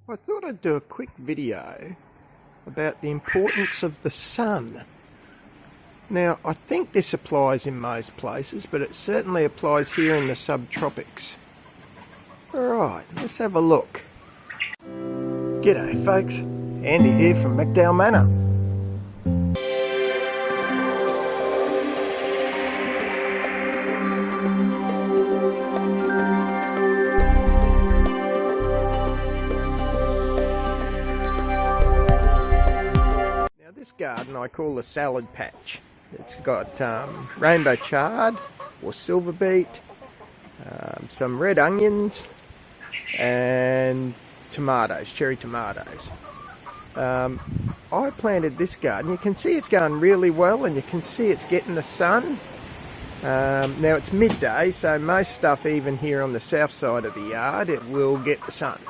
I thought I'd do a quick video about the importance of the sun. Now, I think this applies in most places, but it certainly applies here in the subtropics. Alright, let's have a look. G'day folks, Andy here from McDowell Manor. This garden I call the salad patch. It's got rainbow chard or silver beet, some red onions and tomatoes, cherry tomatoes. I planted this garden. You can see it's going really well and you can see it's getting the sun. Now it's midday, so most stuff even here on the south side of the yard, it will get the sun.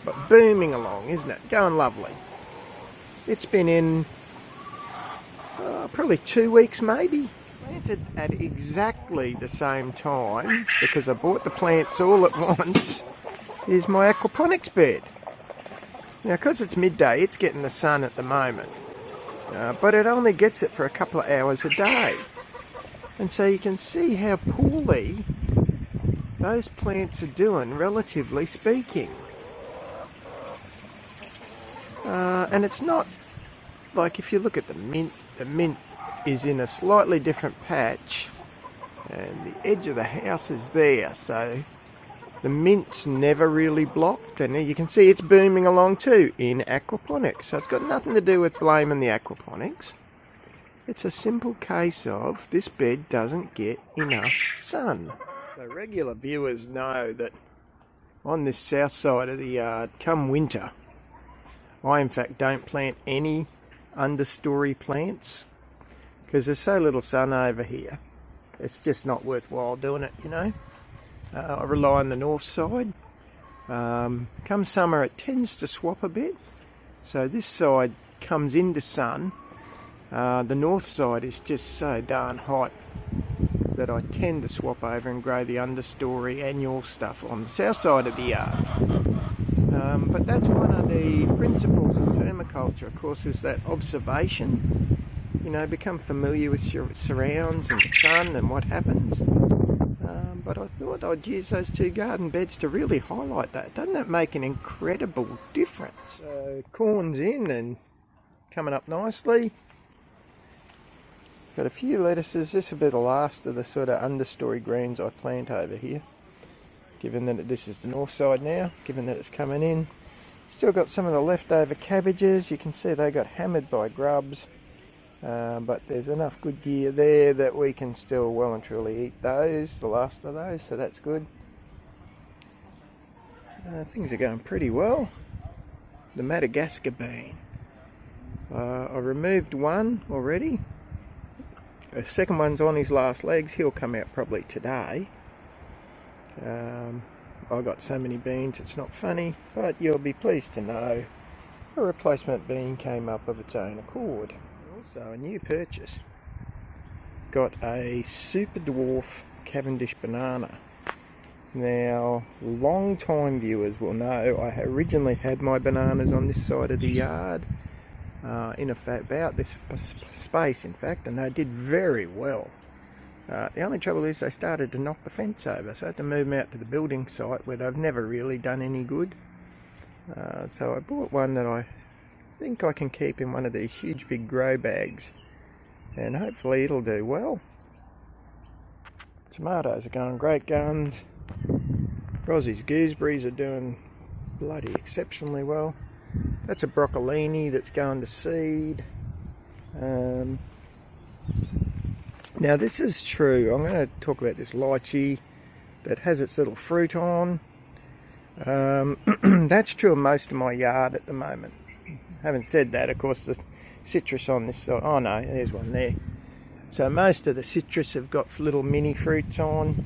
But booming along, isn't it? Going lovely. It's been in probably 2 weeks maybe. Planted at exactly the same time, because I bought the plants all at once, is my aquaponics bed. Now because it's midday, it's getting the sun at the moment, but it only gets it for a couple of hours a day. And so you can see how poorly those plants are doing, relatively speaking. And it's not like, if you look at the mint is in a slightly different patch and the edge of the house is there, so the mint's never really blocked, and you can see it's booming along too in aquaponics. So it's got nothing to do with blaming the aquaponics. It's a simple case of this bed doesn't get enough sun. So regular viewers know that on this south side of the yard, come winter, I in fact don't plant any understory plants because there's so little sun over here. It's just not worthwhile doing it, you know. I rely on the north side. Come summer it tends to swap a bit, so this side comes into sun. The north side is just so darn hot that I tend to swap over and grow the understory annual stuff on the south side of the yard. But that's one of the principles of permaculture, of course, is that observation. You know, become familiar with your surrounds and the sun and what happens. But I thought I'd use those two garden beds to really highlight that. Doesn't that make an incredible difference? So corn's in and coming up nicely. Got a few lettuces. This will be the last of the sort of understory greens I plant over here, given that this is the north side now, given that it's coming in. Still got some of the leftover cabbages. You can see they got hammered by grubs, but there's enough good gear there that we can still well and truly eat those, the last of those, so that's good. Things are going pretty well. The Madagascar bean. I removed one already. The second one's on his last legs. He'll come out probably today. I got so many beans it's not funny, but you'll be pleased to know a replacement bean came up of its own accord. Also a new purchase. Got a super dwarf Cavendish banana. Now, long time viewers will know I originally had my bananas on this side of the yard, in about this space in fact, and they did very well. The only trouble is they started to knock the fence over, so I had to move them out to the building site where they've never really done any good. So I bought one that I think I can keep in one of these huge big grow bags, and hopefully it'll do well. Tomatoes are going great guns. Rossie's gooseberries are doing bloody exceptionally well. That's a broccolini that's going to seed. Now this is true, I'm going to talk about this lychee that has its little fruit on. That's true of most of my yard at the moment. Having said that, of course the citrus on this side, oh no, there's one there. So most of the citrus have got little mini fruits on,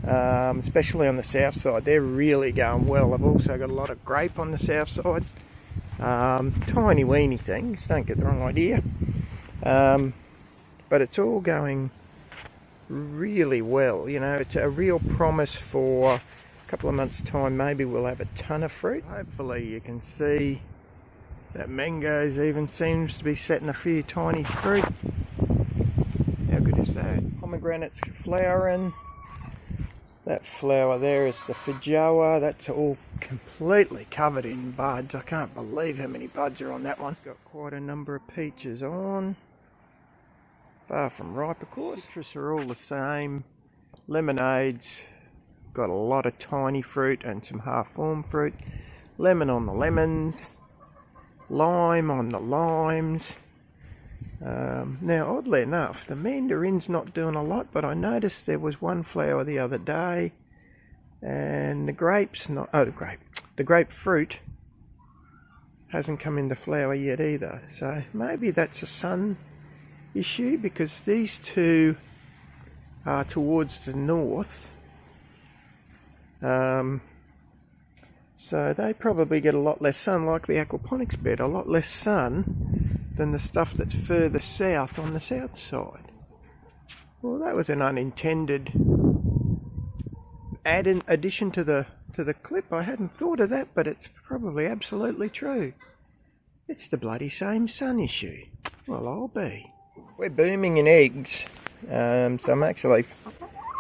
especially on the south side. They're really going well. I've also got a lot of grape on the south side. Tiny weeny things, don't get the wrong idea. But it's all going really well. You know, it's a real promise for a couple of months' time, maybe we'll have a ton of fruit. Hopefully you can see that mangoes even seems to be setting a few tiny fruit. How good is that? Pomegranates flowering. That flower there is the feijoa. That's all completely covered in buds. I can't believe how many buds are on that one. Got quite a number of peaches on. Far from ripe, of course. Citrus are all the same. Lemonades got a lot of tiny fruit and some half-formed fruit. Lemon on the lemons. Lime on the limes. Now, oddly enough, the mandarin's not doing a lot, but I noticed there was one flower the other day, and the grapefruit hasn't come into flower yet either. So maybe that's a sun issue, because these two are towards the north. So they probably get a lot less sun, like the aquaponics bed, a lot less sun than the stuff that's further south on the south side. Well, that was an unintended addition to the clip. I hadn't thought of that, but it's probably absolutely true. It's the bloody same sun issue. Well, I'll be. We're booming in eggs, so I'm actually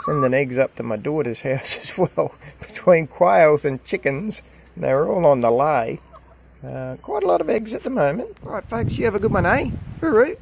sending eggs up to my daughter's house as well. Between quails and chickens, they're all on the lay. Quite a lot of eggs at the moment. Right, folks, you have a good one, eh? Hooroo!